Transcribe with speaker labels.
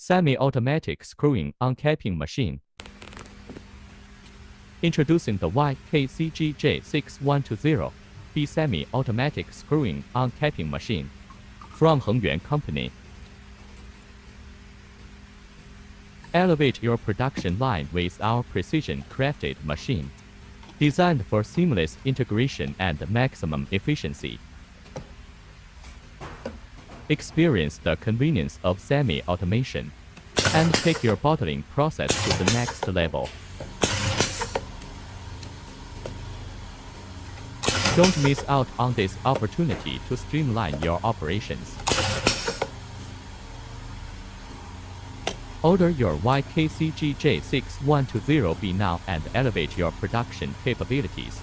Speaker 1: Semi-automatic screwing uncapping machine. Introducing the YKCGJ-6120-B semi-automatic screwing uncapping machine from HengYuan Company. Elevate your production line with our precision-crafted machine, designed for seamless integration and maximum efficiency. Experience the convenience of semi-automation and take your bottling process to the next level. Don't miss out on this opportunity to streamline your operations. Order your YKCGJ-6120-B now and elevate your production capabilities.